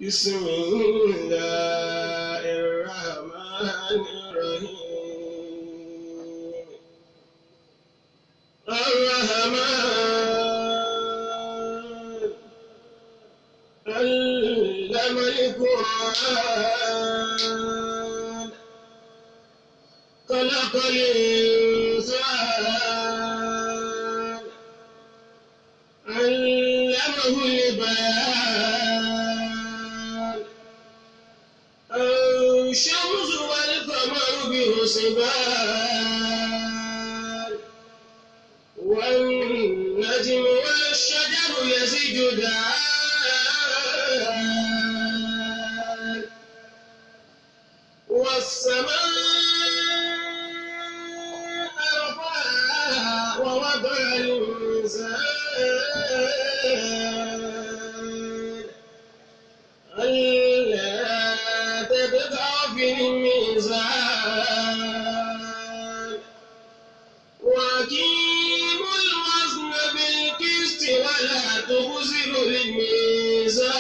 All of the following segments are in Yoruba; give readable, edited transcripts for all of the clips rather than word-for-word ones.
بسم الله الرحمن الرحيم الرحمن علم القرآن خلق الإنسان علمه البيان الشمس والقمر بحسبان والنجم والشجر يسجدان والسماء رفعها ووضع الميزان ألا تبغوا في الميزان وأقيموا الوزن بالقسط ولا تخسروا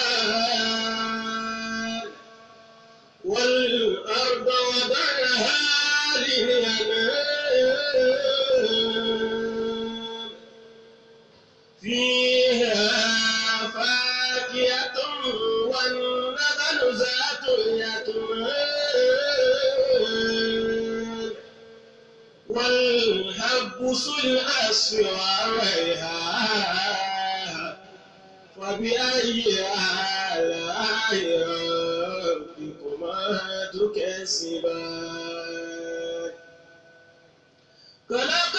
الميزان والأرض وضعها للأنام فيها فاكهة والنخل ذات الأكمام والحب ذو العصف والريحان فبأي آلاء ربكما تكذبان خلق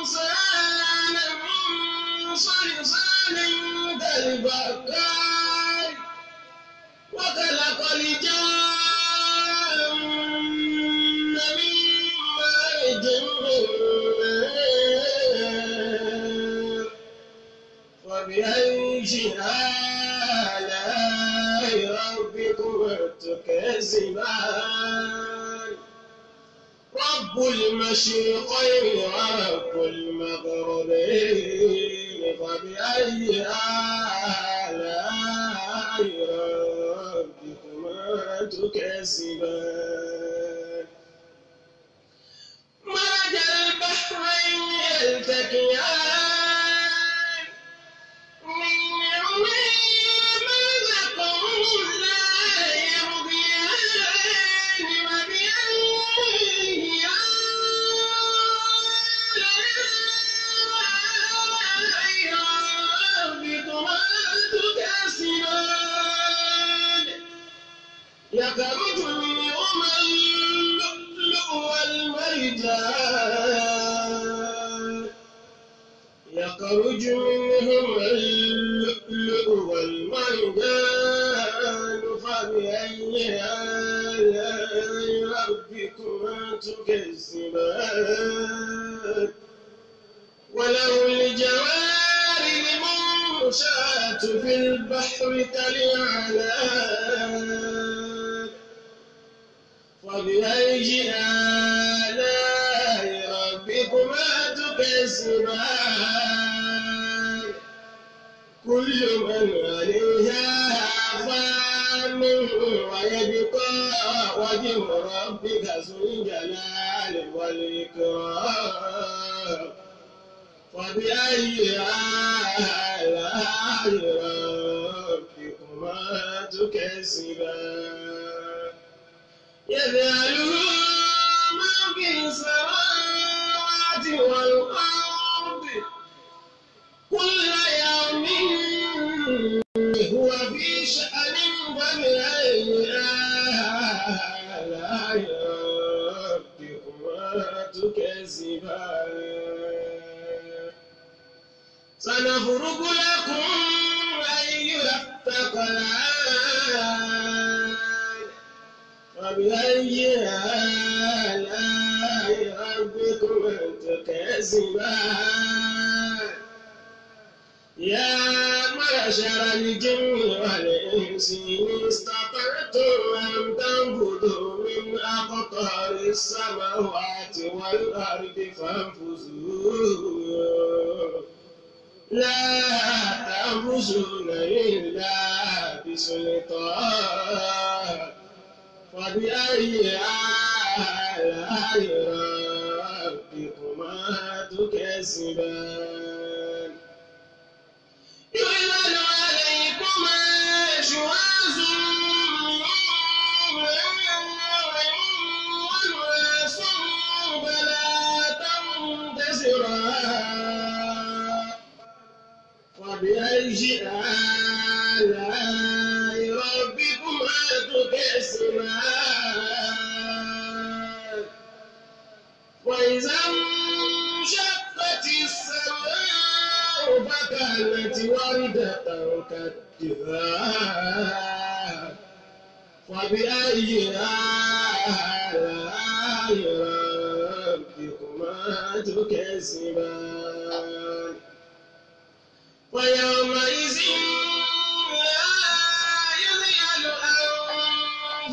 الإنسان من صلصال كالفخار وخلق الجان من مارج من نار فبأي آلاء ربكما تكذبان رب المشرقين ورب المغربين فبأي آلاء ربكما تكذبان مرج البحرين يلتقيان من يومهما رزقهم الله يبغيان وبأي ربكما تكذبان يخرج منهما اللؤلؤ والمرجان يخرج منهما اللؤلؤ والمرجان فبأي آلاء ربكما تكذبان وله الجوار المنشآت في البحر كالأعلام فبأي آلاء ربكما تكذبان كل من عليها فان ويبقى وجه ربك ذو الجلال والإكرام فبأي آلاء ربكما تكذبان يجعله ما في السماوات والأرض كل يوم هو في شأن فبأي آلاء ربكما تكذبان سنفرغ لكم أيها الثقلان فبأي آلاء ربكما تكذبان يا معشر الجن والإنس إن استطعتم أن تنفذوا من أقطار السماوات والأرض فانفذوا لا تنفذون إلا بسلطان فبأي آلاء ربكما تكذبان يرسل عليكما شواظ ونحاس فلا تنتصران فبأي آلاء ربكما تكذبان وإذا انشقت السماء فكانت وردة كالدهان فبأي آلاء ربكما تكذبان ويومئذ لا يذهل عن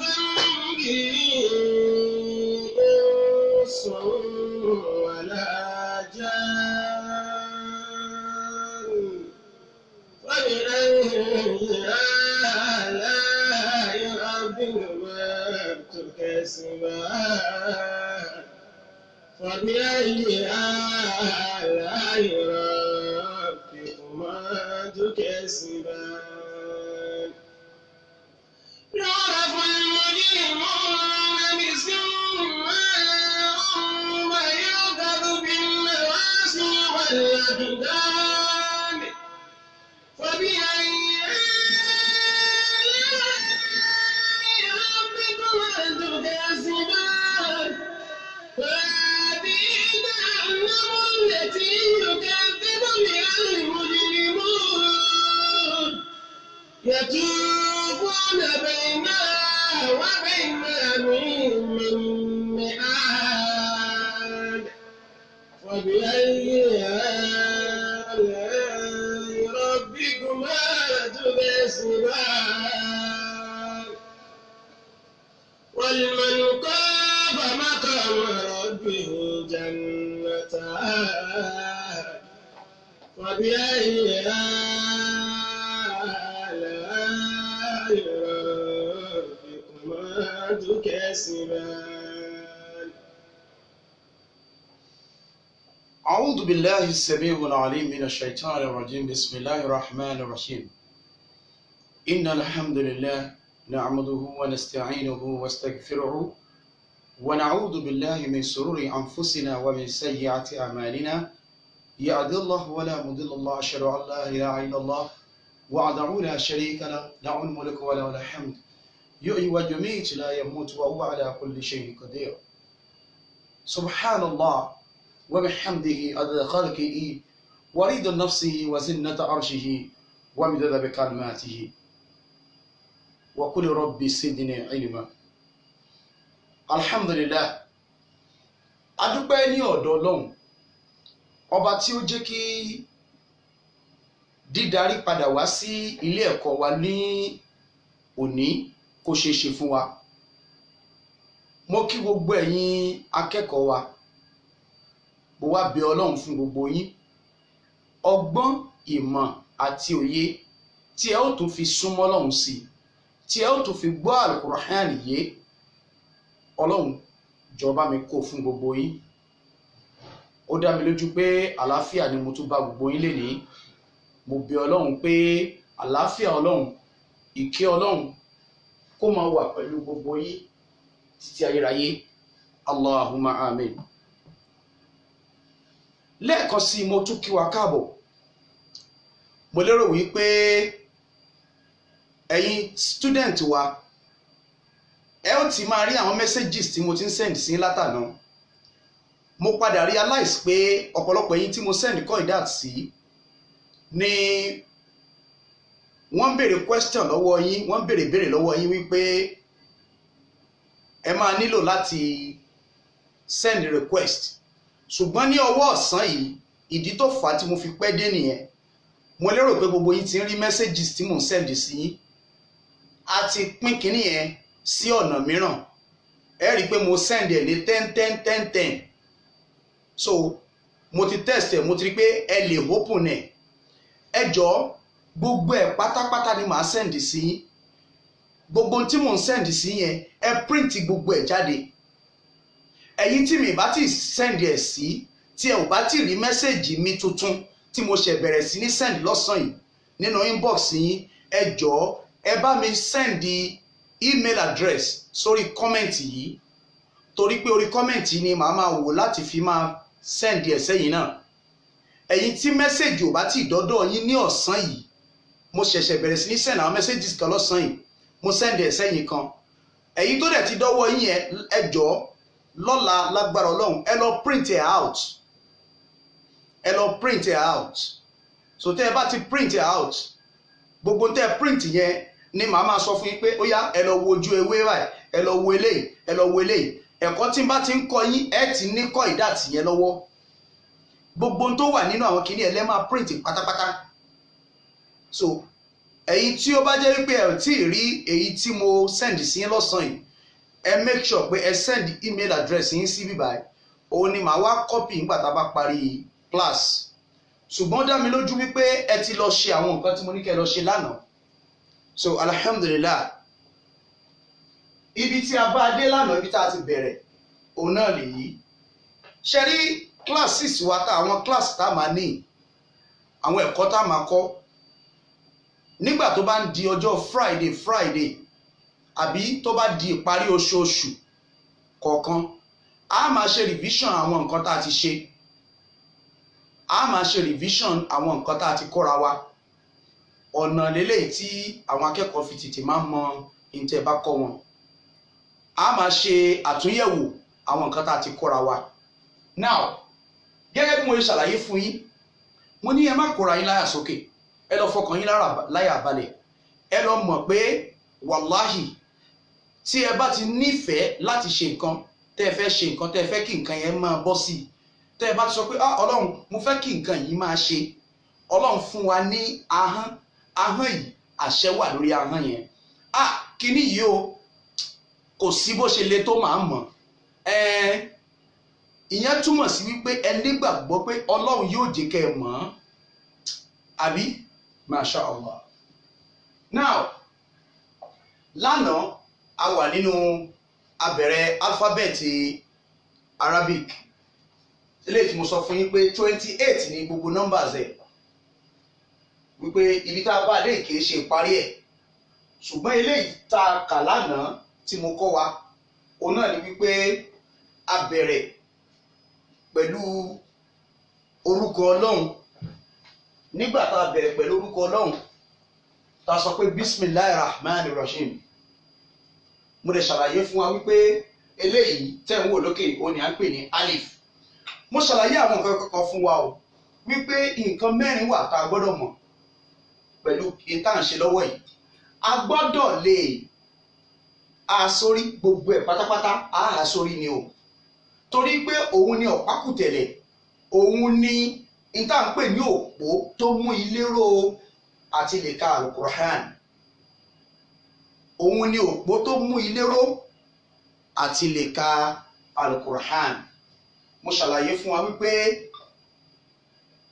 ذنبه إنس ولا جان فبأي آلاء ربكما تكذبان فبأي آلاء ربكما تكذبان يعرف المجرمون بسيماهم ويؤخذ بالنواصي والأقدام فبأي آلاء ربكما تكذبان هذه جهنم التي يكذب بها المجرمون يطوفون بينها وبين من مئات فبأي آلاء ربكما تكذبان ولمن خاف مقام ربه جنتان فبأي آلاء ربكما تكذبان أعوذ بالله السميع العليم من الشيطان الرجيم بسم الله الرحمن الرحيم إن الحمد لله نعمده ونستعينه واستغفره ونعوذ بالله من شرور أنفسنا ومن سيئات أعمالنا يهد الله ولا مضل له أشهد أن لا إله إلا الله وحده لا شريك له له الملك وله الحمد يحيي ويميت لا يموت وهو على كل شيء قدير سبحان الله وبحمده عدد خلقه ورضا نفسه وزنة عرشه ومداد بكلماته وقل ربي زدني علما. Alhamdulillah, adúpẹ́ ní ọ̀dọ̀ Ọlọ́run ọba tí ó jẹ́ kí dídarí padà wá sí ilé ẹ̀kọ́ wa ní òní kó ṣeé ṣe fún wa. Mo kí gbogbo ẹ̀yin akẹ́kọ̀ọ́ wa, mo wá bẹ̀ Ọlọ́run fún gbogbo yín ọgbọ́n ìmọ̀ àti òye tí ẹ ó tún fi súnmọ́ Ọlọ́run sí, tí ẹ ó tún fi gbọ́ Al-Qur'an yé. Ọlọ́run jọ̀ọ́ mi kó fún gbogbo yín. Ó dá mi lójú pé àlàáfíà ni mo tún bá gbogbo yín lénìí. Mo bẹ̀ Ọlọ́run pé àlàáfíà Ọlọ́run, ìkẹ́ Ọlọ́run kó máa wà pẹ̀lú gbogbo yín títí ayérayé. Allahumma amin. Lẹ́ẹ̀kan sí mo tún kí wa káàbọ̀. Mo lérò wípé ẹ̀yin student wa ẹ ó ti máa rí àwọn messages tí mo ti ń send sí látàná. Mo padà realize pé ọ̀pọ̀lọpọ̀ ẹ̀yin tí mo send coidat sí ni wọ́n béèrè question lọ́wọ́ yín, wọ́n béèrè lọ́wọ́ yín wípé ẹ máa nílò láti send request. Ṣùgbọ́n ní ọwọ́ ọ̀sán yìí ìdí tó fà á tí mo fi pẹ́ dé nìyẹn. Mo lérò pé gbogbo yín ti ń rí messages tí mo ń send sí yín. A ti pín kinní yẹn sí ọ̀nà mìíràn. Ẹ rí i pé mo send ẹ̀ ní 10. So mo ti test ẹ̀, mo ti rí i pé ẹ lè open ẹ̀. Ẹ jọ̀ọ́ gbogbo ẹ̀ pátápátá ni màá send sí yín. gbogbo tí mò ń send sí yẹn ẹ print gbogbo ẹ̀ jáde. Ẹ̀yin tí mi bá ti send ẹ̀ sí tí ẹ ò bá ti rí mẹ́sẹ̀gì mi tuntun tí mo ṣẹ̀ bẹ̀rẹ̀ sí ní send lọ́sàn yìí nínú inbox yín, ẹ jọ̀ọ́ ẹ bá mi send email address sórí comment yìí, torí pé orí comment yìí ni màá máa wò láti fi máa send ẹ̀ sẹ́yìn náà. Ẹ̀yin tí mẹ́sẹ̀gì ò bá ti dọ́dọ̀ yín ní ọ̀sán yìí, mo ṣẹ̀ṣẹ̀ bẹ̀rẹ̀ sí ní send àwọn messages kan lọ́sàn yìí, mo send ẹ̀ sẹ́yìn kan. Ẹ̀yin tó dẹ̀ ti dọ́wọ́ yín yẹn, ẹ jọ̀ọ́ lọ́la lágbára Ọlọ́run ẹ lọ print it out, ẹ lọ print it out. So tẹ́ ẹ bá ti print it out, gbogbo tẹ́ ẹ print yẹn ni màá máa sọ fún yín pé ó yá ẹ lọ wo ojú ewé báyìí, ẹ lọ wo eléyìí, ẹ lọ wo eléyìí. Ẹ̀kọ́ tí n bá ti ń kọ́ yín ẹ ti ní kọ́ ìdátì yẹn lọ́wọ́. Gbogbo tó wà nínú àwọn kìíní ẹ lẹ́ máa print pátápátá. So ẹ̀yin tí ó bá jẹ́ wípé ẹ tí ì rí èyí tí mo send sí yín lọ́sàn yìí, ẹ make sure pé ẹ send email address yín sí bíbáyìí, òun ni màá wá copy nígbà tá a bá parí class. Ṣùgbọ́n dá mi lójú wípé ẹ ti lọ ṣe àwọn nǹkan tí mo ní kẹ́ lọ ṣe lánàá. So alhamdulillah, ibi tí a bá dé lánàá, ibi tá a ti bẹ̀rẹ̀ òun náà lèyí. Ṣe rí classes wa tá àwọn class tá a máa ní, àwọn ẹ̀kọ́ tá a máa kọ́ nígbà tó bá ń di ọjọ́ Friday àbí tó bá di ìparí oṣooṣù kọ̀ọ̀kan, a máa ṣe revision àwọn nǹkan tá a ti ṣe, a máa ṣe revision àwọn nǹkan tá a ti kọ́ra wa. Ọ̀nà lélẹ́yìí tí àwọn akẹ́kọ̀ọ́ fi tètè máa mọ ìtẹ́ bá kọ́ wọn. A máa ṣe àtúnyẹ̀wò àwọn nǹkan tá a ti kọ́ra wa. Now gẹ́gẹ́ bí mo ṣe ṣàlàyé fún yín, mo ní ẹ má kóra yín láyà sókè, ẹ lọ fọkàn yín láyà balẹ̀, ẹ lọ mọ̀ pé wàláhì tí ẹ bá ti nífẹ̀ẹ́ láti ṣe nǹkan, tẹ́ ẹ fẹ́ ṣe nǹkan, tẹ́ ẹ fẹ́ kí nǹkan yẹn máa bọ́ sí i, tẹ́ ẹ bá ti sọ pé Ọlọ́run mo fẹ́ kí nǹkan yìí máa ṣe, Ọlọ́run fún wa ní ahọ́n yìí, àṣẹ wà lórí ahọ́n yẹn. Kíní yìí o kò sí bó ṣe le tó máa mọ̀. Ìyẹn túmọ̀ sí wípé ẹ nígbàgbọ́ pé Ọlọ́run yóò jẹ́ kẹ́ ẹ mọ̀, àbí masha Allah. Now lánàá a wà nínú abẹ̀rẹ̀ alifábẹ́ẹ̀tì Arabic, eléyìí tí mo sọ fún yín pé 28 ni gbogbo numbers ẹ̀, wípé ibi tá a bá dé kìí ṣe ìparí ẹ̀. Ṣùgbọ́n eléyìí tá a kà lánàá tí mo kọ́ wa, òun náà ni wípé a bẹ̀rẹ̀ pẹ̀lú orúkọ Ọlọ́run. Nígbà tá a bẹ̀rẹ̀ pẹ̀lú orúkọ Ọlọ́run, tá a sọ pé Bismillahirrahmanirrahim, mo dẹ̀ ṣàlàyé fún wa wípé eléyìí tẹ́ ń wò lókè òun ni à ń pè ní alif. Mo ṣàlàyé àwọn nǹkan kankan fún wa o, wípé nǹkan mẹ́rin wà tá a gbọ́dọ̀ mọ̀ pẹ̀lú ìtànṣe lọ́wọ́ yìí. A gbọ́dọ̀ lè àsórí gbogbo ẹ̀ pátápátá, àsórí ni o, torí pé òun ni ọ̀pákùtẹ̀lẹ̀, òun ni ìta ń pè ní òpó tó mú ilé ró àti lè ka alukur'an. Òun ni òpó tó mú ilé ró àti lè ka alukur'an. Mo ṣàlàyé fún wa wípé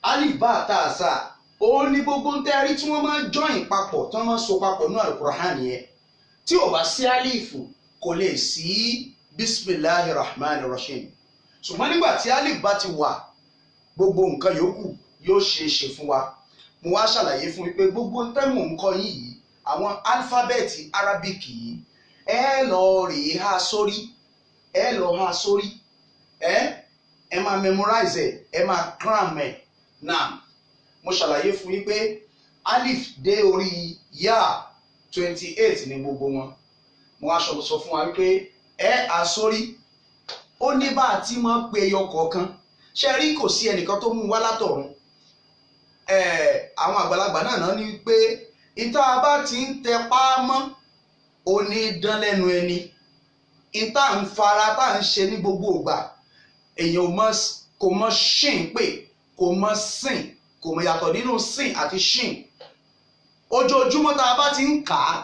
alif bá àtàṣà òun ni gbogbo ń tẹ́rí tí wọ́n máa join papọ̀, tí wọ́n máa so papọ̀ ní alukur'an yẹn. Tí ò bá sí alifu kò lè sí Bismillahirrahmanirrahim. Ṣùgbọ́n nígbà tí alif bá ti wà, gbogbo nǹkan yòókù yóò ṣe é ṣe fún wa. Mo wá ṣàlàyé fún wípé gbogbo tẹ́mù nǹkan yìí, àwọn alifábẹ́ẹ̀tì Arabic yìí, ẹ lọ rèé há sórí, ẹ lọ há sórí, ẹ máa memorize ẹ máa cram ẹ. Now mo ṣàlàyé fún yín pé alif dé orí yá 28 ní gbogbo wọn. Mo wá sọ fún wa wípé ẹ há sórí, ó ní bá a ti máa pe ẹyọ kọ̀ọ̀kan. Ṣe rí kò sí ẹnìkan tó mú wá látọ̀run. Àwọn àgbàlagbà náà ní pé ìta bá ti ń tẹpá mọ́ òní dán lẹ́nu ẹni, ìta ń fara tá ń ṣe ní gbogbo ìgbà, èèyàn kò mọ ṣìn pé, kò mọ sìn, kò mọ yàtọ̀ nínú sìn àti ṣìn. Ojoojúmọ́ tá a bá ti ń kà á,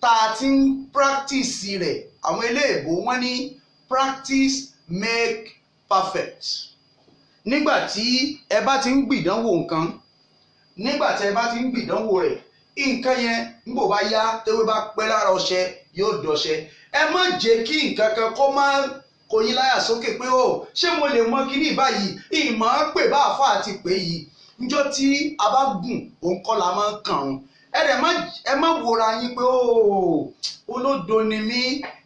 tá a ti ń practice rẹ̀, àwọn eléèbó wọ́n ní practice make perfect. Nígbà tí ẹ bá ti ń gbìdánwò nǹkan, nígbà tí ẹ bá ti ń gbìdánwò rẹ̀, nǹkan yẹn nígbò bá yá tewé bá pẹ́ lára ọṣẹ yóò dọṣẹ. Ẹ má jẹ́ kí nǹkan kan kó máa kó yín láyà sókè pé ó ṣé mo lè mọ kíní báyìí ìmọ̀ pè bá àfa àti pè yìí níjọ́ tí a bá gùn òun kọ́ la máa ń kàn ọ́n. Ẹ má wòra yín pé ó olódo ni mí,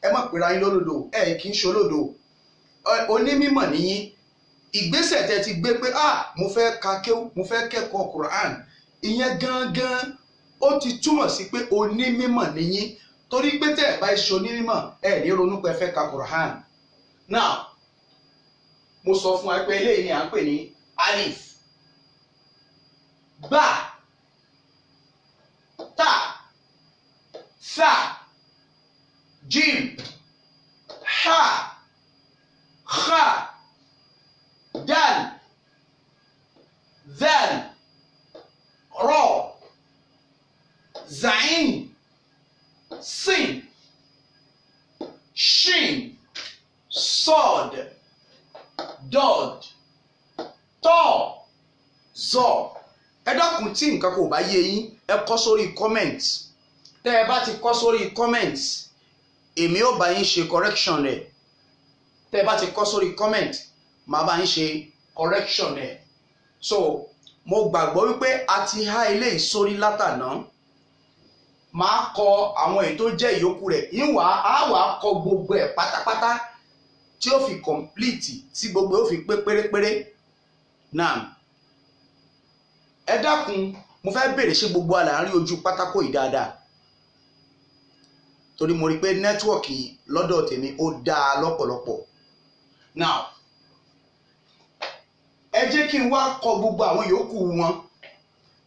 ẹ má pera yín lólódo, ẹ kì í ṣolódo. Onímọ̀ nìyí, ìgbésẹ̀ tẹ́ ti gbé pé mo fẹ́ ka kéwú, mo fẹ́ kẹ́kọ̀ọ́ Quran, ìyẹn gangan ó ti túmọ̀ sí pé onímọ̀ nìyí, torí pé tẹ́ ẹ bá ṣe onímọ̀ ẹ ní ronú pé ẹ fẹ́ ka Quran. Now mo sọ fún wa pé eléyìí ni à ń pè ní alif, ba, ta, sa, jim, ha, kha, dal, zal, ra, zain, sin, shin, sod, dod, tọ, zọ. Ẹ dákun tí nǹkan kò bá yé yín ẹ kọ sórí comment. Tẹ́ ẹ bá ti kọ sórí comment èmi ó bá yín ṣe correction rẹ̀. Tẹ́ ẹ bá ti kọ sórí comment màá bá yín ṣe correction rẹ̀. So mo gbàgbọ́ wípé a ti há eléyìí sórí látàná. Màá kọ àwọn èyí tó jẹ́ ìyókù rẹ̀ á wàá kọ gbogbo ẹ̀ pátápátá tí ó fi complete tí gbogbo ó fi pé pérépéré. Now ẹ dákun mo fẹ́ bèrè ṣé gbogbo àlà ń rí ojú pátákó yìí dáadáa, torí mo rí pé nẹ́tíwọ̀kì lọ́dọ̀ tèmi ó dáa lọ́pọ̀lọpọ̀. Now ẹ jẹ́ kí n wá kọ gbogbo àwọn yòókù wọn.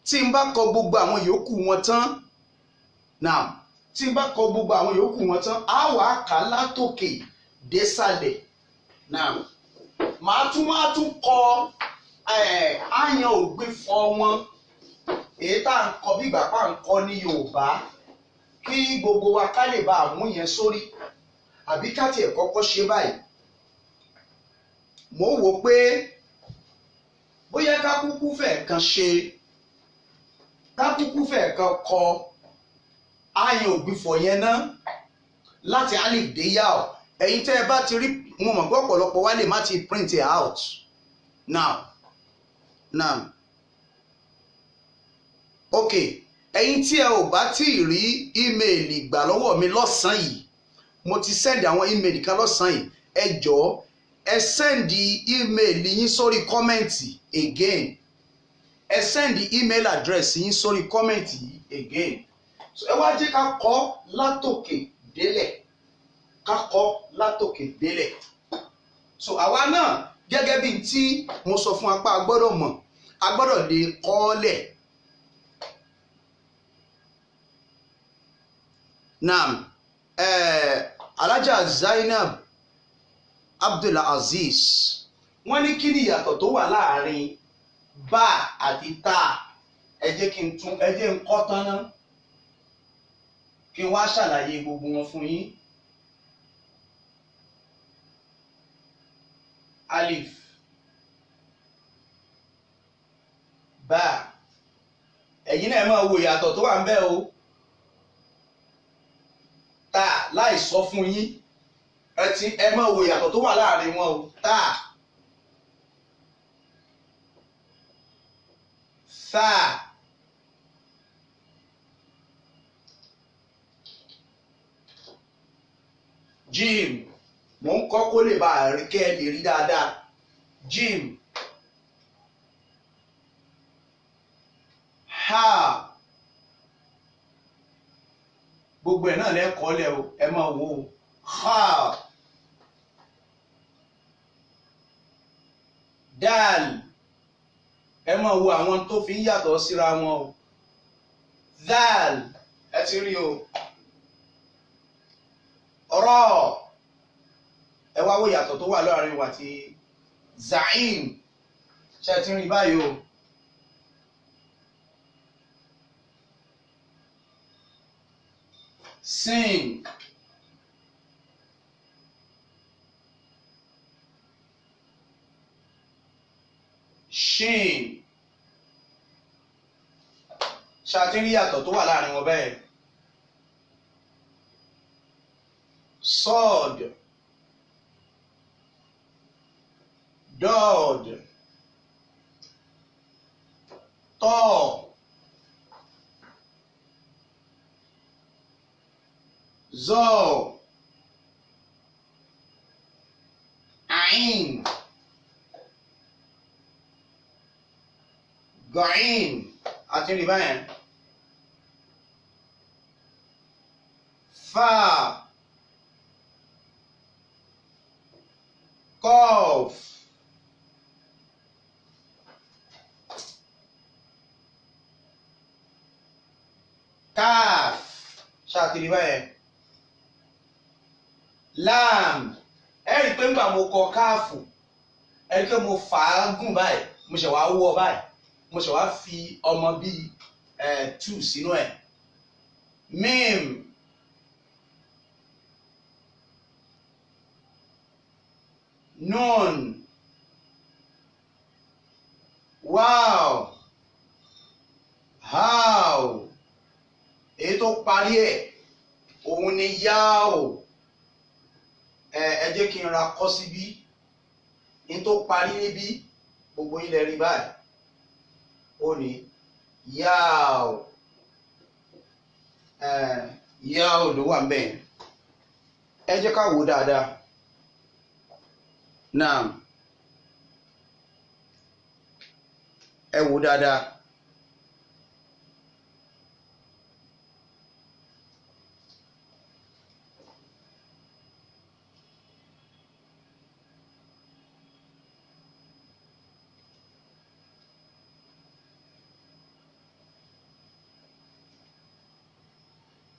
Tí n bá kọ gbogbo àwọn yòókù wọn tán, now tí n bá kọ gbogbo àwọn yòókù wọn tán á wàá kà látòkè désàlẹ̀. Now màá tún kọ àyàn ògbéfọ̀ wọn, èyí tá à ń kọ bí ìgbà pa ń kọ ní Yorùbá, kí gbogbo wa ká lè bá àmú yẹn sórí, àbí ká tiẹ̀ kọ́kọ́ ṣe báyìí. Mo wò pé bóyá ká kúkú fẹ́ kan kọ àyàn ògbéfọ̀ yẹn ná láti alif dé yá ọ. Ẹ̀yin tẹ́ ẹ bá ti rí, mo mọ̀ pé ọ̀pọ̀lọpọ̀ wa lè má ti print it out. Now okay, ẹ̀yin tí ẹ ò bá tí ì rí ímeèlì gbà lọ́wọ́ mi lọ́sàn-án yìí, mo ti send àwọn ímeèlì kan lọ́sàn-án yìí, ẹ jọ̀ọ́ ẹ send ímeèlì yín sórí kọ́mẹ̀ntì again, ẹ send email address yín sórí kọ́mẹ̀ntì again. So ẹ wá jẹ́ ká kọ látòkè délẹ̀, so àwa náà gẹ́gẹ́ bí tí mo sọ fún apá agbọ́dọ̀ mọ̀, agbọ́dọ̀ lè kọ́lẹ̀. Naam, Alájà Zainab Abdulaziz wọ́n ní kí ni ìyàtọ̀ tó wà láàrin bá àti tá. Ẹ jẹ́ n kọ́ tán ná kí n wá ṣàlàyé gbogbo wọn fún yín. Alif, bá, ẹ̀yin náà máa wo ìyàtọ̀ tó wà ń bẹ̀ o. Tá láì sọ fún yín ẹ máa wo ìyàtọ̀ tó wà láàrin wọn o. Tá, sá, jim, mo ń kọ́ kó lè bá àárín kẹ́ ẹ lè rí dáadáa. Jim, ha, gbogbo ẹ̀ náà lẹ́kọ̀ọ́ lẹ̀ o, ẹ máa wo o. Ha, dal, ẹ máa wo àwọn tó fi ń yàtọ̀ síra wọn o. Zal, ẹ ti rí o. Ọ̀rọ̀, ẹ wá wo ìyàtọ̀ tó wà láàrin wa ti zain, ṣe ti rí báyìí o. Sin, shin, ṣe ti rí yàtọ̀ tó wà láàrin wọn bẹ́ẹ̀. Sword, dog, tall, zo, ain, gain, àti rí báyẹn. Fa, cough, calf, ṣàtìrí báyẹn. Lamb, ẹ rí i pé nígbà mo kọ káàfù ẹ rí i pé mo fà á gùn báyìí mo ṣe wá wọ báyìí mo ṣe wá fi ọmọ bíi 2 sínú ẹ̀. Mim, nun, wow, how, èyí tó parí ẹ̀ òun ni yáò. Ẹ jẹ́ kí n ra kọ́ síbí ní tó parí níbí gbogbo ilẹ̀ rí báyìí ó ní yáò. Yáò ló wà ńbẹ̀. Ẹ jẹ́ ká wò dáadáa. Náà ẹ wò dáadáa.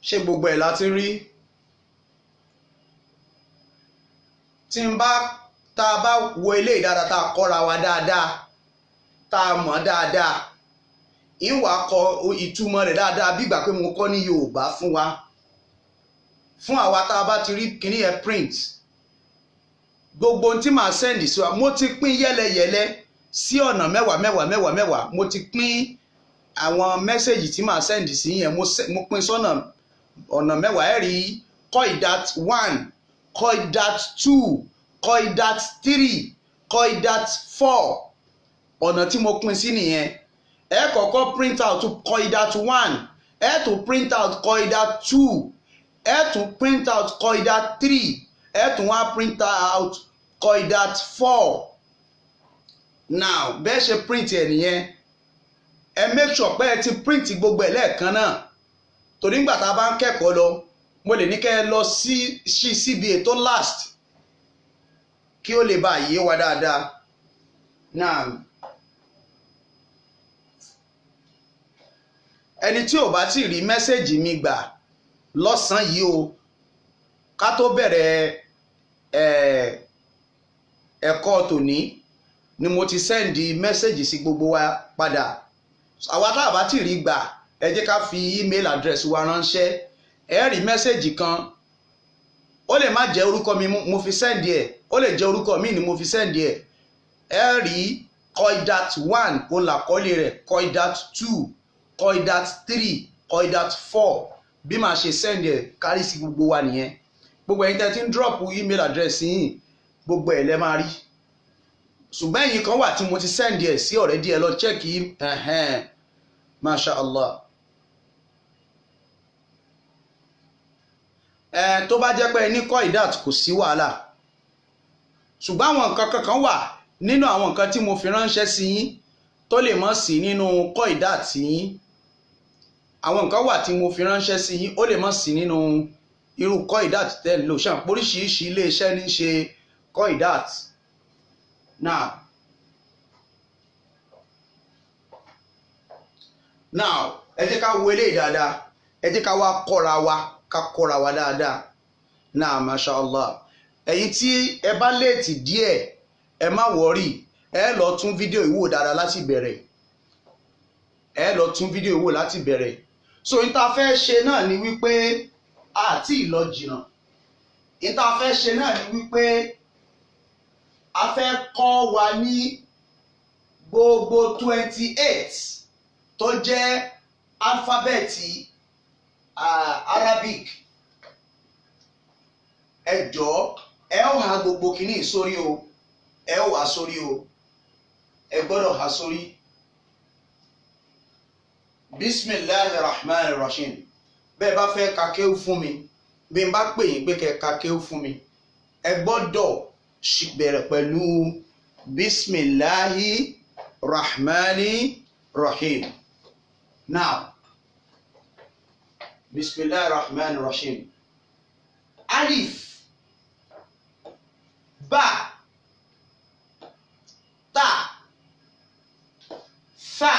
Ṣé gbogbo ẹ̀ láti rí? Tí n bá tá a bá wo eléyìí dáadáa tá a kọ́ra wa dáadáa tá a mọ̀ dáadáa ìwà kọ ìtumọ̀ rẹ̀ dáadáa bí ìgbà pé mo kọ́ ní Yorùbá fún wa fún àwa tá a bá ti rí kíní ẹ̀ print gbogbo ohun tí màá sẹ́ndì sí wa mo ti pín yẹ́lẹyẹ̀lẹ sí ọ̀nà mẹ́wàá mo ti pín àwọn mẹ́sẹ̀gì tí màá sẹ́ndì sí yẹn mo pín sọ́nà ọ̀nà mẹ́wàá ẹ̀ rí Koidat 1, Koidat 2, Koidat 3, Koidat 4 ọ̀nà tí mo pín sí nìyẹn. Ẹ kọ́kọ́ print out Koidat 1, ẹ tún print out Koidat 2, ẹ tún print out Koidat 3, ẹ tún wá print out Koidat 4. Now bẹ́ẹ̀ ṣe print ẹ̀ nìyẹn ẹ make sure pé ẹ ti print gbogbo ẹ̀ lẹ́ẹ̀kan náà torí nígbà tá a bá ń kẹ́kọ̀ọ́ lọ mo lè ní kẹ́ ẹ lọ sí síbi ètò last kí ó lè bá yé wa dáadáa. Náà ẹni tí ò bá tí rí mẹ́sẹ̀gì mi gbà lọ́sàn-án yìí o ká tó bẹ̀rẹ̀ ẹ̀kọ́ tòní ni mo ti sẹ́ndì mẹ́sẹ̀gì sí gbogbo wa padà. Àwa tá a bá tí rí gbà ẹ jẹ́ ká fi email address wa ránṣẹ́ ẹ rí mẹ́sẹ̀gì kan ó lè má jẹ́ orúkọ mi mo fi sẹ́ndì ẹ̀ ó lè jẹ́ orúkọ mi ni mo fi sẹ́ndì ẹ̀ ẹ rí Koidat 1 ó làkọ́lé rẹ̀ Koidat 2 Koidat 3 Koidat 4 bí màá ṣe sẹ́ndì ẹ̀ kárí sí gbogbo wa nìyẹn. Gbogbo ẹ̀yin tẹ́ ti ń drop email address yín gbogbo ẹ̀ lẹ́ máa rí ṣùgbọ́n ẹ̀yin kan wà tí mo ti sẹ́ndì ẹ̀ sí already ẹ lọ check Masha Allah. Tó bá jẹ́ pé ẹ ní Koidat kò sí wàhálà ṣùgbọ́n àwọn nǹkan kankan wà nínú àwọn nǹkan tí mo fi ránṣẹ́ sí yín tó lè mọ́ sí nínú Koidat yín. Àwọn nǹkan wà tí mo fi ránṣẹ́ sí yín ó lè mọ́ sí nínú irú Koidat tẹ́ ń lò ṣàn oríṣiríṣi iléeṣẹ́ ní ṣe Koidat. Now ẹ jẹ́ ká wo eléyìí dáadáa ẹ jẹ́ ká wá kọ́ra wa dáadáa. Náà Masha Allah ẹ̀yin tí ẹ bá léètì díẹ̀ ẹ má wọ́rì ẹ lọ tún fídíò ìwò dáadáa láti bẹ̀rẹ̀ so n ta fẹ́ ṣe náà ni wípé àti ìlọ jìnnà n ta fẹ́ ṣe náà ni wípé a fẹ́ kọ́ wa ní gbogbo 28 tó jẹ́ alifábẹ́ẹ̀tì Arabic ẹ jọ̀ọ́ ẹ ó ha gbogbo kìíní sórí o ẹ ó wá sórí o ẹ gbọ́dọ̀ ha sórí. Bismillahir Rahmanir Rahim bẹ́ẹ̀ bá fẹ́ ka kéwú fún mi bí n bá pè yín pé kẹ́ ka kéwú fún mi ẹ gbọ́dọ̀ bẹ̀rẹ̀ pẹ̀lú Bismillahir Rahmanir Rahim. Now, Bismillahir Rahmanir Rahim. Alif, ba, ta, fa,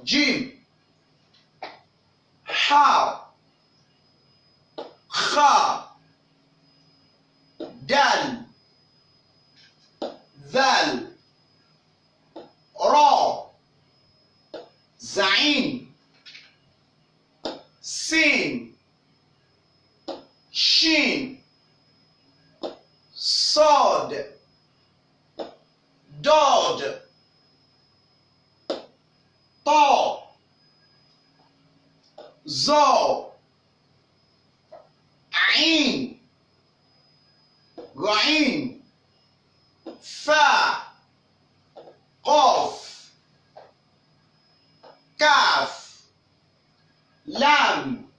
jim, ha, kha, dal, ذال را زعين سين شين صاد ضاد طا ظا عين غين فا قاف كاف لام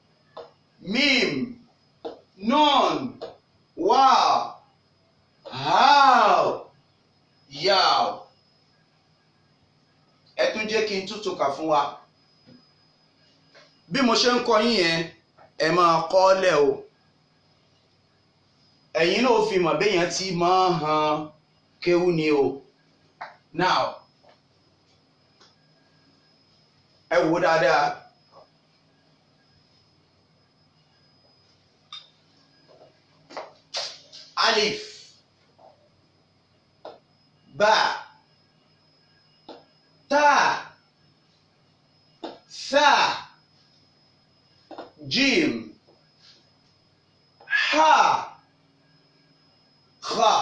ميم نون واو هاو ياو. ẹ tún jẹ́ kí n tútù kà fún wa bí mo ṣe ń kọ́ yín yẹn ẹ máa kọ lẹ̀ o ẹ̀yin náà fi mọ̀ béèyàn ti máa hàn kéwú ni o. Now ẹ wò dáadáa alif ba ta sa jim ha kha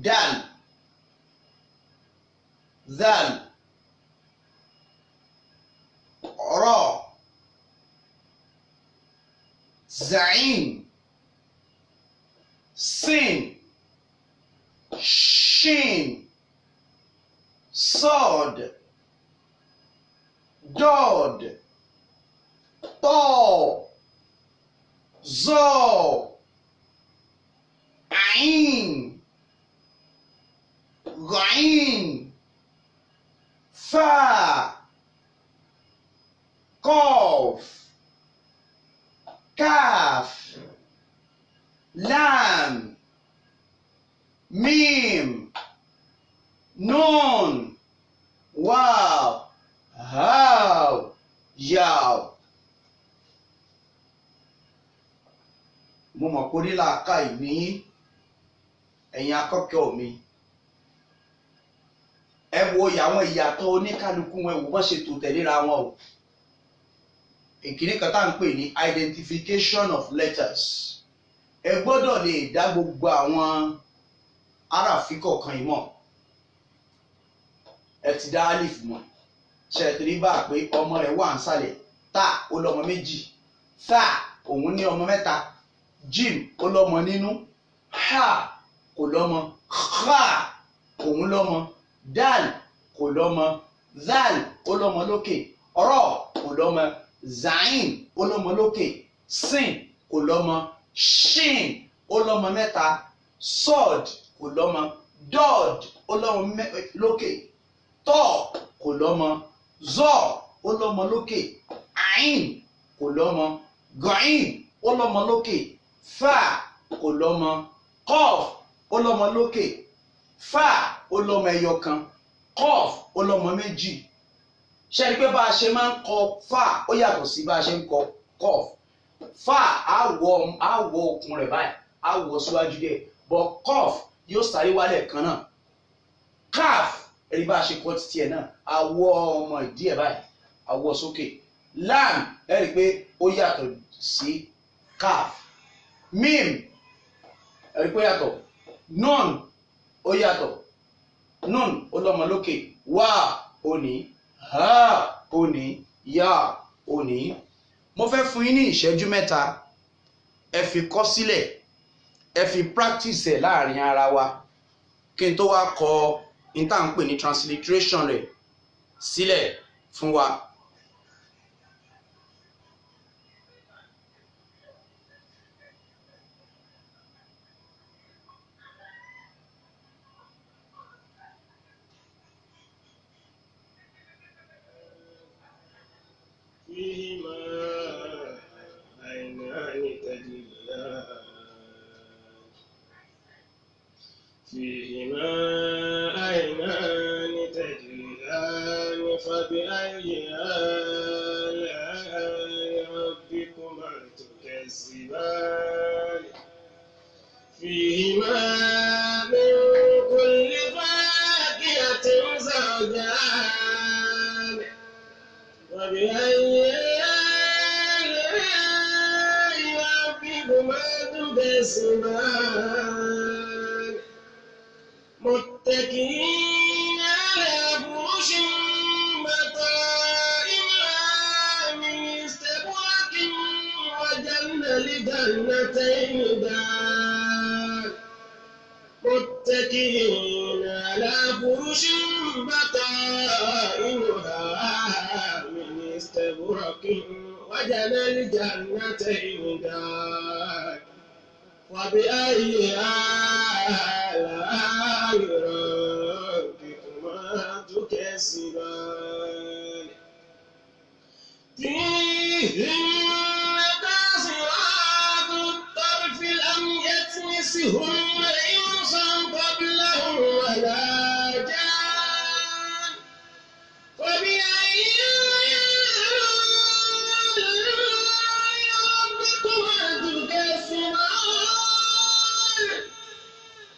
dal ذال را زعين سين شين صاد ضاد طا ظا عين غين فا قاف كاف لام ميم نون واو هاو ياو. mo mọ̀ pé onílàákà ìní ẹ̀yin akọ́kẹ́ mi ẹ wo àwọn ìyàtọ̀ oníkálukú wọn wò wọ́n ṣe tò tẹ̀léra wọn o. ìkíní kan tá à ń pè ní identification of letters ẹ gbọ́dọ̀ lè dá gbogbo àwọn aráàfin kọ̀ọ̀kan yìí mọ̀. ẹ ti dá alif mọ̀ ṣètìlí bá a pé ọmọ rẹ̀ wà nísàlẹ̀ tá ó lọ́mọ méjì tá òun ní ọmọ mẹ́ta jim ó lọ́mọ nínú ha kò lọ́mọ kha òun lọ́mọ dal kò lọ́mọ zal ó lọ́mọ lókè ra kò lọ́mọ zain ó lọ́mọ lókè sin kò lọ́mọ shin ó lọ́mọ mẹ́ta sod kò lọ́mọ dod ó lọ́mọ lókè tọ́ kò lọ́mọ zọ ó lọ́mọ lókè ain kò lọ́mọ gain ó lọ́mọ lókè fa kò lọ́mọ qaf ó lọ́mọ lókè fa ó lọ́mọ ẹyọ kan qaf ó lọ́mọ méjì. ṣe rí pé bá a ṣe máa ń kọ fa ó yàtọ̀ sí bá a ṣe ń kọ qaf. fa àwọ̀ okùn rẹ̀ báyìí àwọ̀ síwájú dẹ̀ but qaf yóò sáré wálẹ̀ kan náà. kaf ẹ̀rí bá a ṣe kọ́ títí ẹ̀ náà àwọ̀ ọmọ ìdí ẹ̀ báyìí àwọ̀ sókè. lam ẹ̀rí pé ó yàtọ̀ sí kaf. mim ẹ̀rí pé ó yàtọ̀. nun ó yàtọ̀ nun ó lọ́mọ lókè wá òní, ha òní, yá òní. Mo fẹ́ fún yín ní ìṣẹ́jú mẹ́ta, ẹ fi kọ sílẹ̀, ẹ fi practice ẹ̀ láàrin ara wa kí n tó wá kọ ní tá à ń pè ní transliteration rẹ̀ sílẹ̀ fún wa. فيهما عينان تجريان فيهما عينان تجريان فبأي آلاء ربكما تكذبان فيهما من كل فاكهة زوجان فبأي آلاء ربكما تكذبان متكئين على فرش بطائنها من استبرق وجنى لجنتين دان متكئين على فرش بطائنها من استبرق وجنى لجنتين دان وبأي آلاء ربكما تكذبان فيهن قاصرات الطرف لم يطمثهن إنس قبلهم ولا جان فبأي آلاء ربكما تكذبان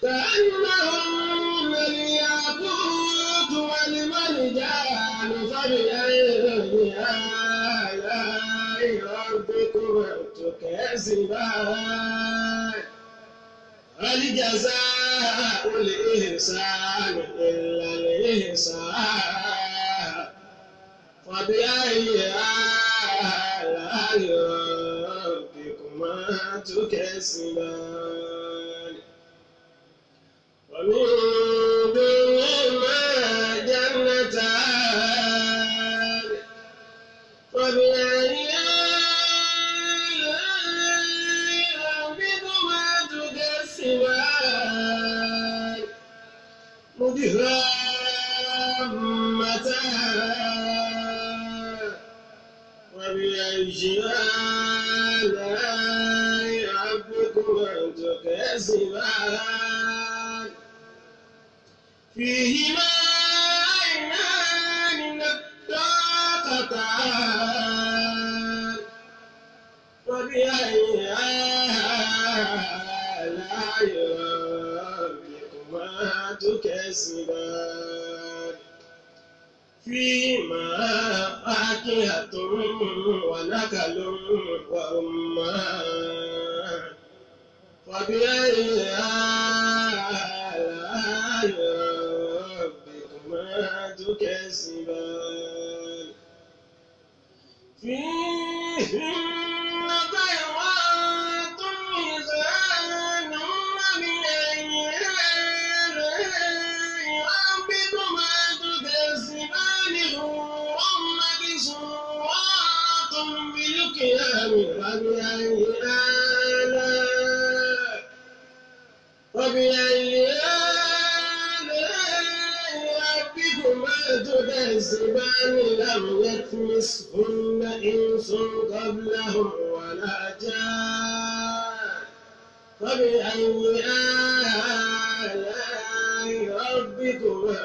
كأنهن الياقوت والمرجان فبأي آلاء ربكما تكذبان هل جزاء الإحسان إلا الإحسان فبأي آلاء ربكما تكذبان ومن دونهما جنتان فبأي آلاء ربكما تكذبان مدهامتان وبأي آلاء ربكما تكذبان فيهما عينان نضاختان فبأي آلاء ربكما تكذبان فيهما فاكهة ونخل ورمان فبأي آلاء ربكما تكذبان فيهن بيضات ميزان وبأي آلاء ربكما تكذبان حور مقصورات بالقيام فبأي آلاء ربكما تكذبان لم يطمثهن إنس قبلهم ولا جان فبأي آلاء ربكما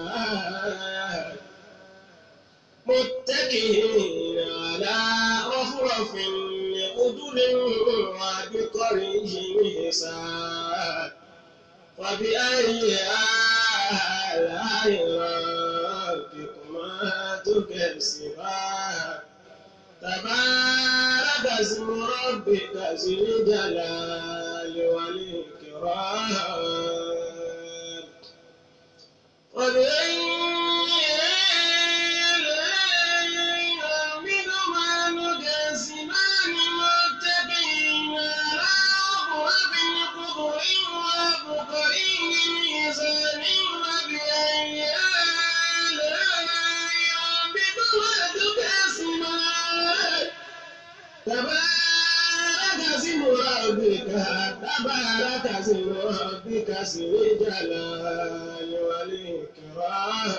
تكذبان متكئين على رفرف خضر وبقريش حسان فبأي آلاء ربكما تكذبان تبارك اسم ربك ذي الجلال والإكرام فبأي تبارك اسم ربك ذي الجلال والإكرام.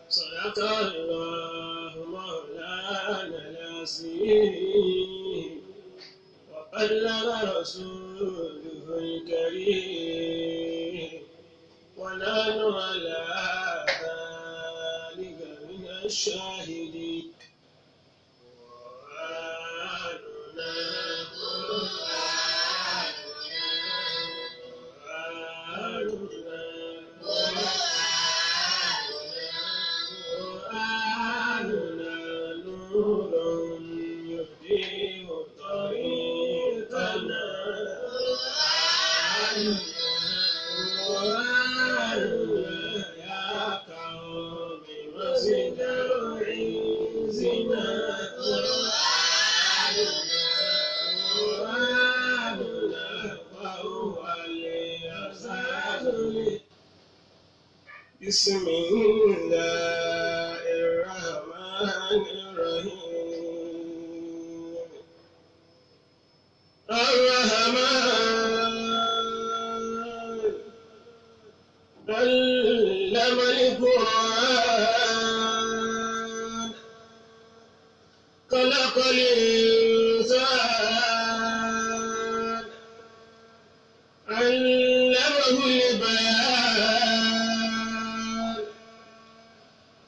صدق الله مولانا العظيم وبلغ رسوله الكريم ونحن على ذلك من الشاهدين. بسم الله الرحمن الرحيم. الرحمن علم القرآن خلق الإنسان علمه البيان.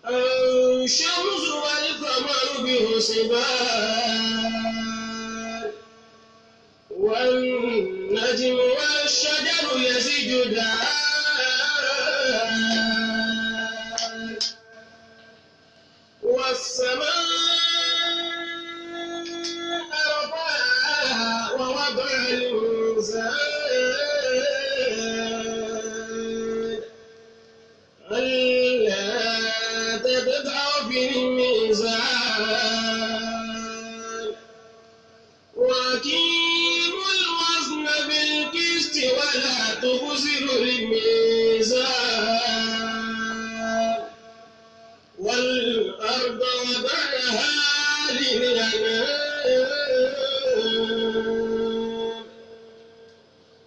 الشمس والقمر بحسبان والنجم والشجر يسجدان والسماء رفعها ووضع الميزان ألا تطغوا في الميزان وأقيموا الوزن بالقسط ولا تخسروا الميزان والأرض وضعها للأنام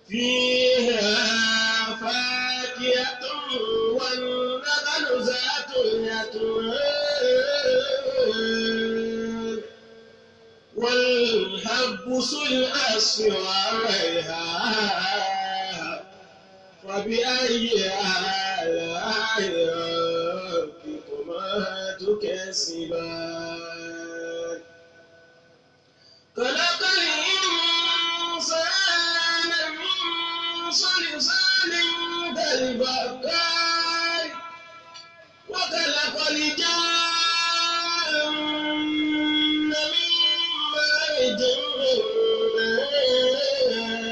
فيها فاكهة والنخل ذات الأكمام والحب ذو العصف والريحان. فبأي آلاء ربكما تكذبان. خلق الإنسان من صلصال كالفخار وخلق الجان من مارج من نار.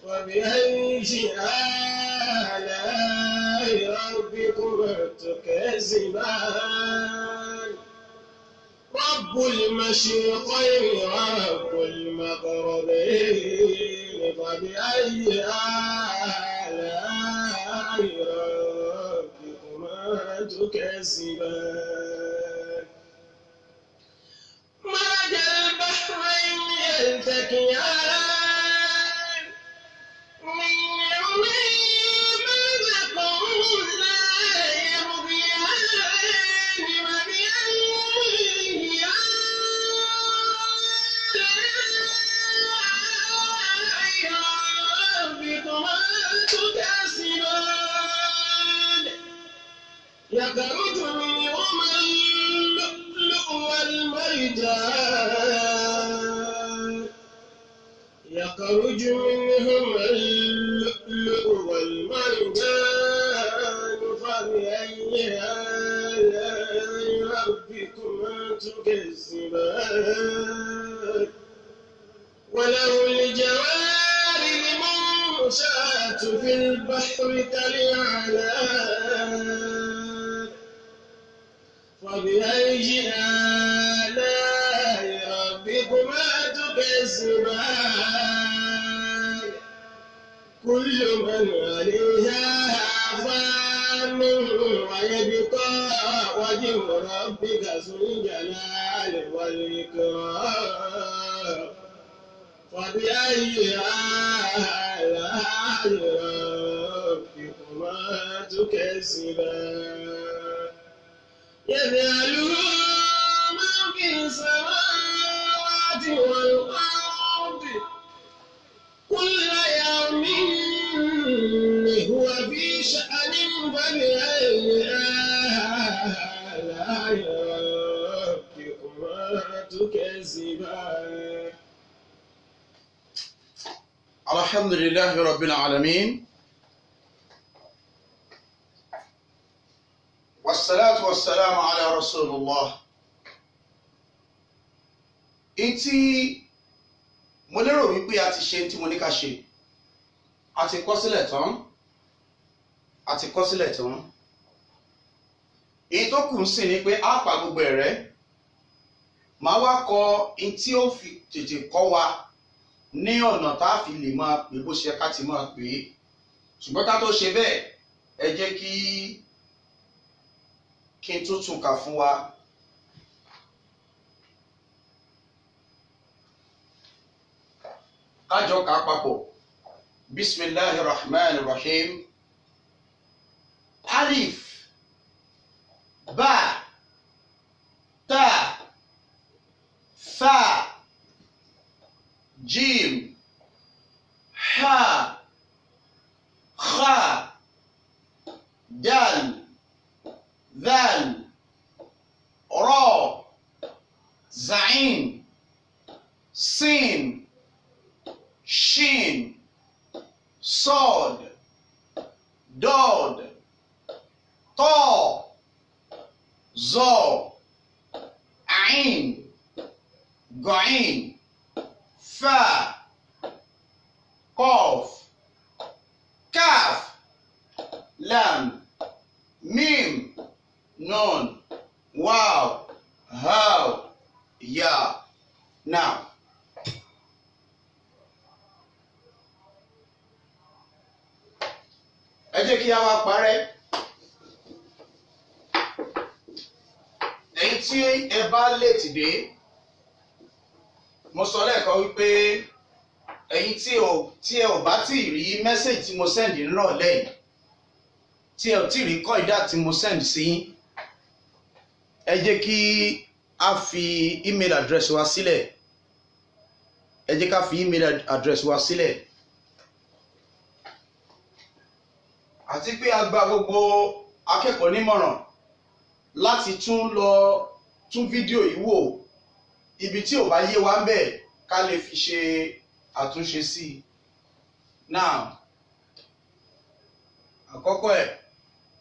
فبأي آلاء ربكما تكذبان. رب المشرقين ورب المغربين. فبأي آلاء ربكما تكذبان. مرج البحرين يلتقيان من يومين برزق لا يبغيان. وبأي آلاء ربكما تكذبان. يخرج منهما اللؤلؤ والمرجان. يخرج منهما اللؤلؤ والمرجان. فبأي آلاء ربكما تكذبان. وله الجوار المنشآت في البحر كالأعلام. فبأي آلاء ربكما تكذبان. كل من عليها فان ويبقى وجه ربك ذو الجلال والإكرام. فبأي آلاء ربكما تكذبان يسأله من في السماوات والأرض كل يوم هو في شأن فبأي آلاء ربكما تكذبان الحمد لله رب العالمين والصلاة والسلام على رسول الله. Ntí mo lérò wípé a ti ṣe tí mo ní ká ṣe, a ti kọ sílẹ̀ tán. Èyí tó kù ń sìn ni pé a pa gbogbo ẹ̀ rẹ́. Màá wá kọ ntí ó fi tètè kọ́ wa ní ọ̀nà tá a fi lè máa pè bó ṣe ká ti máa pè é. Ṣùgbọ́n ká tó ṣe bẹ́ẹ̀, ẹ jẹ́ kí n tún kà fún wa. Kájọ kà papọ̀. Bismillahir Rahmanir Rahim. Alif, Ba, Ta, Tha, Jim, Ha, Kha, Dal, Dhal, Ra, Zain, Sin, Shin, Sod, Dod, Ta, Zo, Ain, Gain, Fa, Qaf, Kaf, Lam, Mim, Nun, Waw, Haw, Ya. Now, ẹ jẹ́ kí a wá parẹ́. Èyí tí ẹ bá léètì dé, mo sọ lẹ́ẹ̀kan wípé ẹ̀yin tí ẹ ò bá tí ì rí mẹ́sẹ̀jì tí mo send nírọ̀lẹ́ yìí, tí ẹ ò tí ì rí kọ́ìdá tí mo send sí yín, ẹ jẹ́ kí a fi email address wa sílẹ̀. Ẹ jẹ́ ká fi email address wa sílẹ̀. Àti pé a gba gbogbo akẹ́kọ̀ọ́ nímọ̀ràn láti tún fídíò yìí wò. Ibi tí ò bá yé wa ń bẹ̀ ká lè fi ṣe àtúnṣe sí i. Now, àkọ́kọ́ ẹ̀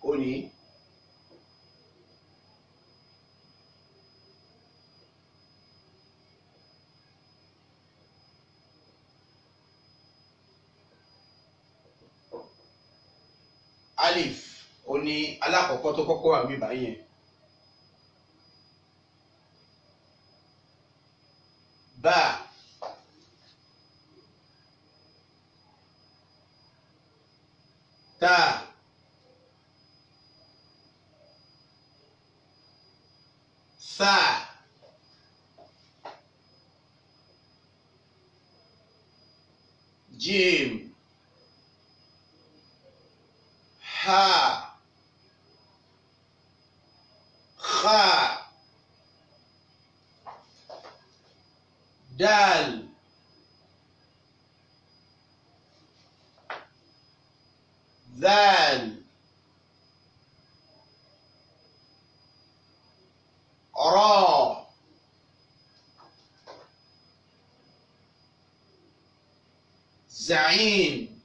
ò ní. Alif ò ní alákọ̀ọ́kọ́ tó kọ́kọ́ wà níbí báyẹn. Ba, Ta, Tha, Jim, Ha, Kha, Dal, Dhal, Ra, Zain,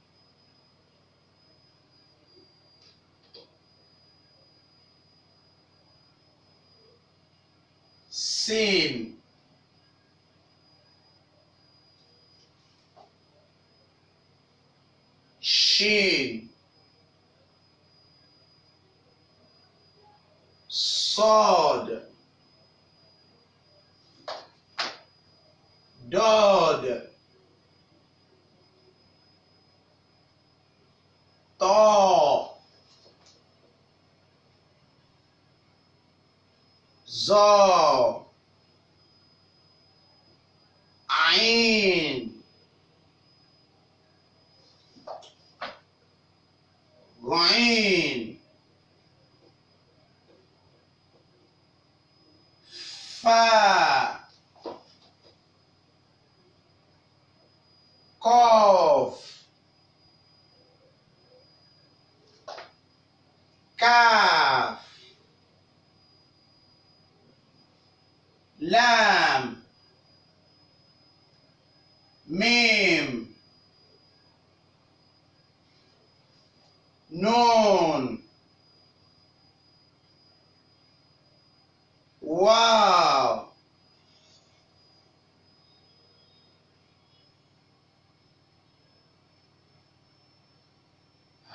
Sin, Shin, Sod, Dod, Ta, Za, Ain, فا قاف كاف لام ميم نون واو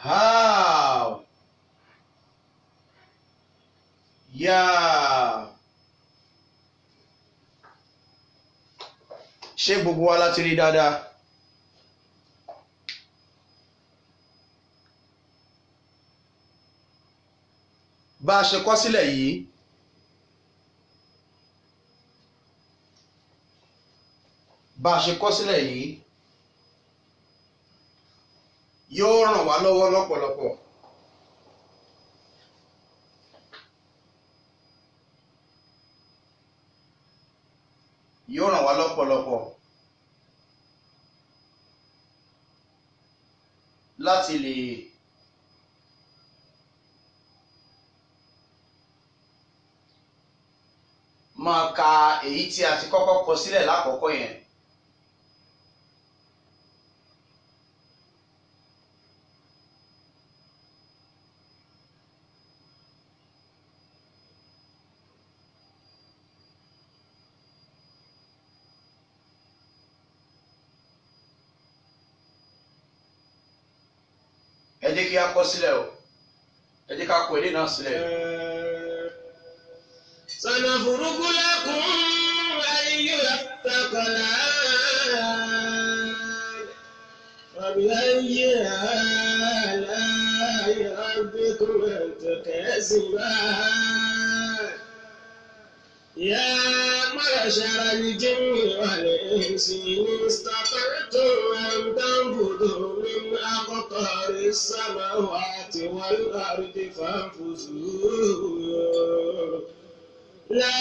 هاو يا. ṣé gbogbo wa láti rí dáadáa? bá a ṣe kọ sílẹ̀ yìí yóò ràn wá lọ́wọ́ lọ́pọ̀lọpọ̀. yóò ràn wá lọ́pọ̀lọpọ̀ láti lè máa ka èyí tí a ti kọ́kọ́ kọ sílẹ̀ lákọ̀ọ́kọ́ yẹn. ẹ jẹ́ kí a kọ sílẹ̀ o, ẹ jẹ́ ká kọ èdè náà sílẹ̀. سنفرغ لكم أيها الثقلان فبأي آلاء ربكما تكذبان يا معشر الجن والإنس إن استطعتم أن تنفذوا من أقطار السماوات والأرض فانفذوا لا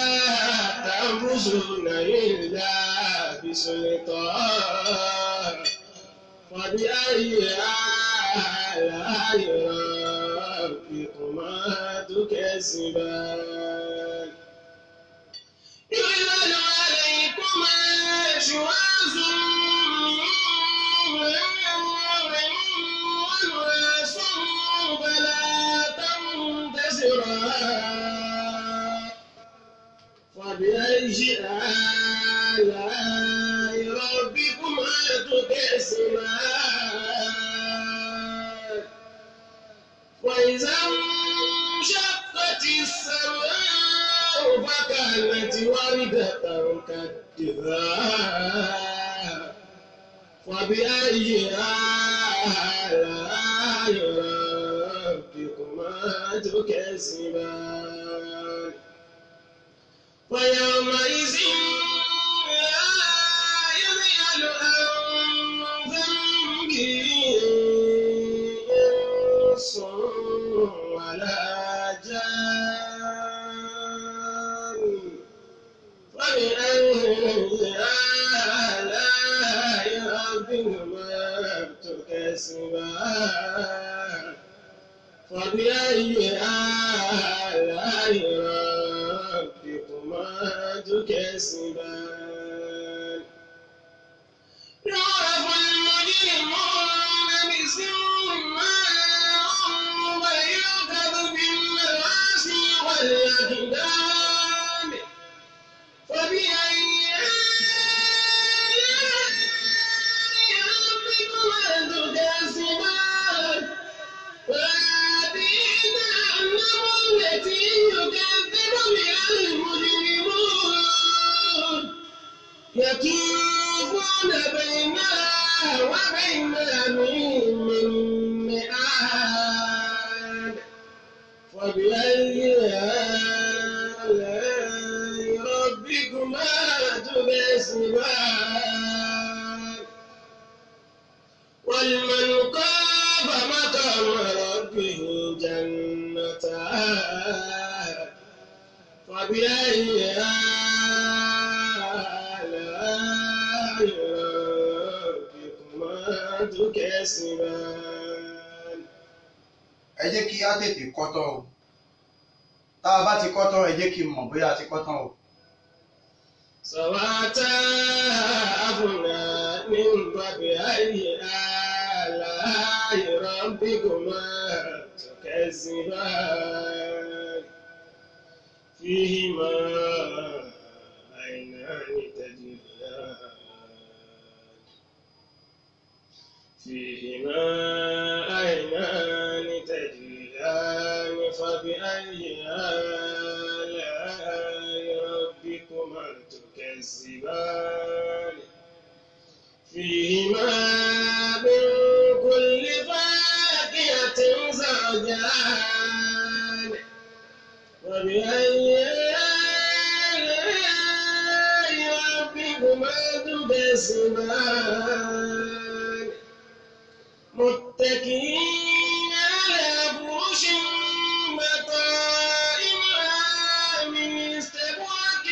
تنفذون إلا بسلطان فبأي آلاء ربكما تكذبان يُرْسَلُ عليكما شواظ من نار ونحاس فلا تنتصران فبأي آلاء ربكما تكذبان وإذا انشقت السماء فكانت وردة كالدهان فبأي آلاء ربكما تكذبان ويومئذ لا يسأل عن ذنبه إنس ولا جان فبأي آلاء ربكما تكذبان فبأي آلاء ربكما تكذبان يعرف المجرمون بسيماهم ويؤخذ بالنواصي والأقدام فبأي آلاء ربكما تكذبان وهذه جهنم التي يكذب بها المجرمون يطوفون بينها وبين من مئات فبأي آلاء ربكما تكذبان ولمن خاف مقام ربه جنتان فبأي آلاء ربكما تكذبان. ẹ jẹ́ kí á tètè kọ́ tán o, tá a bá ti kọ́ tán ẹ jẹ́ kí n mọ̀ bóyá a ti kọ́ tán o. سواتافنا من فبأي آلاء ربكما تكذبان. فيهما عينان تجريان. فيهما عينان تجريان. فبأي آلاء ربكما تكذبان. فيهما من كل فاكهة زوجان. فبأي آلاء ربكما تكذبان. متكئين على فرش بطائنها من استبرق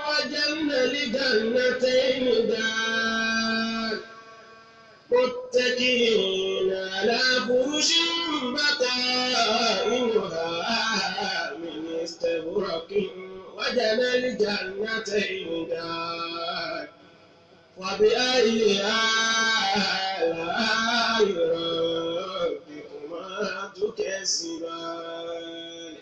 وجنى لجنتين دان. متكئين على فرش بطائنها من استبرق وجنى لجنتين دان. وبأي آلاء ربكما تكذبان.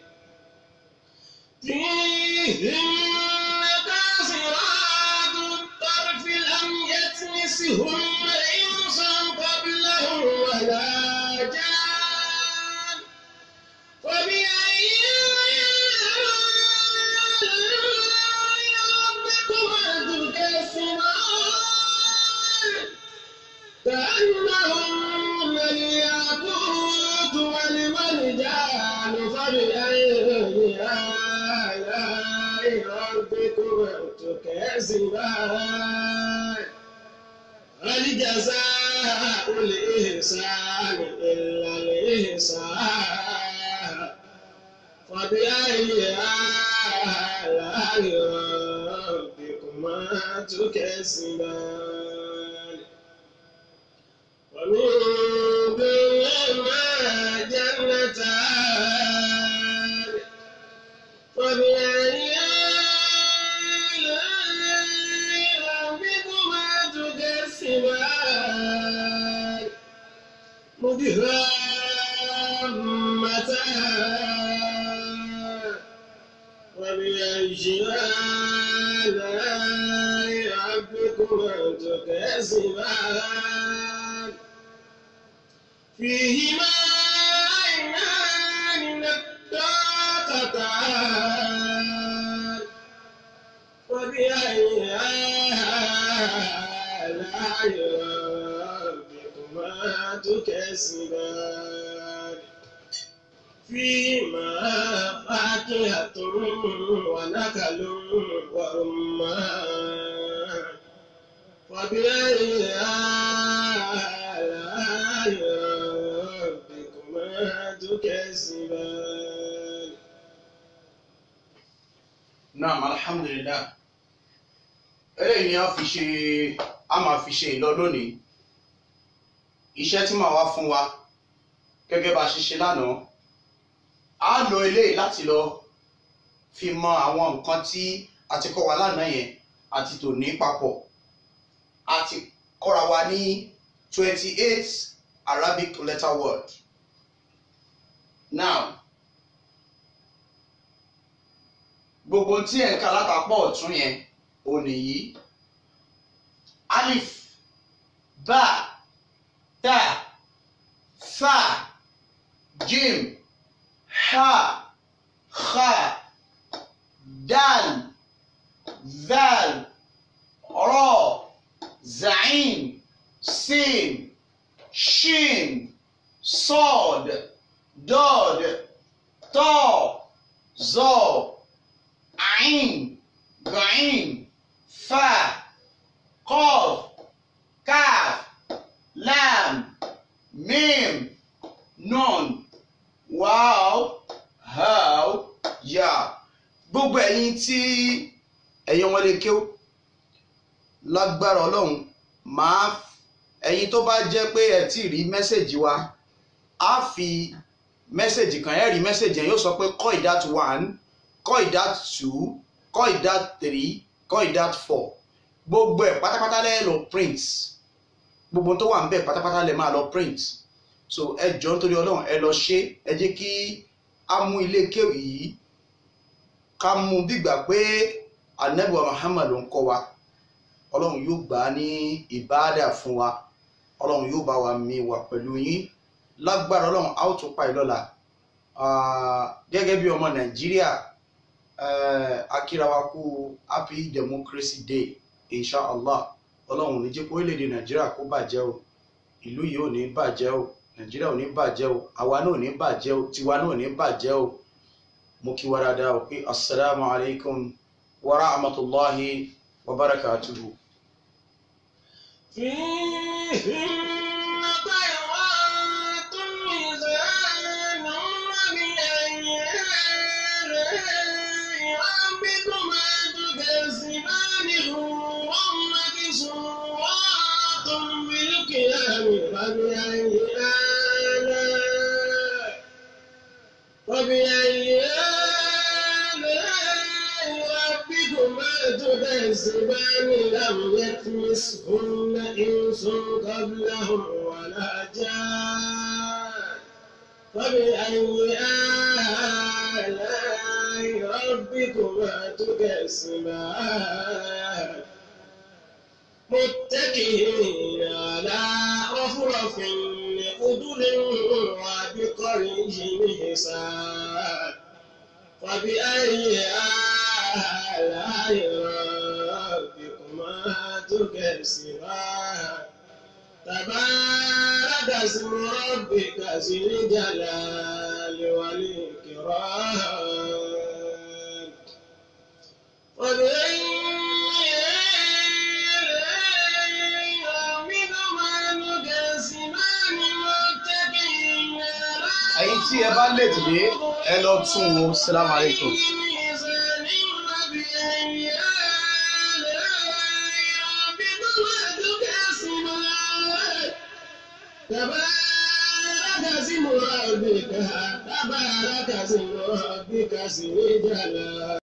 فيهن قاصرات الطرف لم يطمثهن إنس قبلهم ولا جان. فبأي آلاء ربكما تكذبان. كأنهن الياقوت والمرجان. فبأي آلاء ربكما تكذبان. هل جزاء الإحسان إلا الإحسان. فبأي آلاء ربكما تكذبان. ومن دونهما جنتان. فبأي آلاء ربكما تكذبان. مدهامتان. وبأي آلاء ربكما تكذبان. فيهما عينان نضاختان. وبأي آلاء ربكما تكذبان. فيهما فاكهة ونخل ورمان. وبأي آلاء ربكما تكذبان. Naam, alhamdulillah. Eléyìí ni a máa fi ṣe ìlọ lónìí. Iṣẹ́ tí màá wá fún wa gẹ́gẹ́ bá a ṣe ṣe lánàá. A lo eléyìí láti lọ fi mọ àwọn nǹkan tí a ti kọ́ wa lánàá yẹn àti tòní papọ̀. A ti kọ́ra wa ní 28 Arabic letter word. Now, gbogbo tí ẹ̀ ń kà látàpọ̀ ọ̀tún yẹn ò nìyí. Alif, ba, ta, sa, jim, ha, kha, dal, zal, ra, zain, sin, shin, sod, dod, ta, za, ain, gain, fa, qaf, kaf, lam, mim, nun, waw, haw, ya. Gbogbo ẹ̀yin tí ẹ̀yin wọn lè kéw lágbára Ọlọ́run ẹ̀yin tó bá jẹ́ pé ẹ ti rí mẹ́sẹ̀jì wa á fi mẹ́sẹ̀jì kan ẹ rí mẹ́sẹ̀jì yẹn yóò sọ pé Qaidat 1 Qaidat 2 Qaidat 3 Qaidat 4 gbogbo ẹ̀ pátápátá lẹ́ lọ print gbogbo tó wà ń bẹ̀ pátápátá lẹ́ máa lọ print so ẹ jọ̀ọ́ nítorí Ọlọ́run ẹ lọ ṣe ẹ jẹ́ kí a mú ilé kéwì yìí ká mú bígbà pé Ànábì wa Muhammad ló ń kọ́ wa Ọlọ́run yóò gbà á ní ìbáàdà fún wa Ọlọ́run yóò bá wa mi wà pẹ̀lú yín lágbára Ọlọ́run a ó tún pa ìlọ́la gẹ́gẹ́ bí ọmọ Nàìjíríà akíra wa kú happy democracy day inshallah Ọlọ́run ní jẹ́ kó orílẹ̀-èdè Nàìjíríà kó bàjẹ́ o ìlú yìí ò ní bàjẹ́ o Nàìjíríà ò ní bàjẹ́ o àwa náà ò ní bàjẹ́ o tiwa náà ò ní bàjẹ́ o mo kí wa dáadáa o pé assalamu alaikum wa rahmatullahi wa barakatuhu. فبأي آلاء ربكما تكذبان لم يطمثهن إنس قبلهم ولا جان فبأي آلاء ربكما تكذبان متكئين على رفرف خضر وبقري حسان فبأي آلاء ربكما تكذبان تبارك اسم ربك ذي الجلال والإكرام فبأي ẹ̀yin tí ẹ bá lè dìde ẹ lọ tún wo salamu alaikum. تبارك اسم ربك ذي الجلال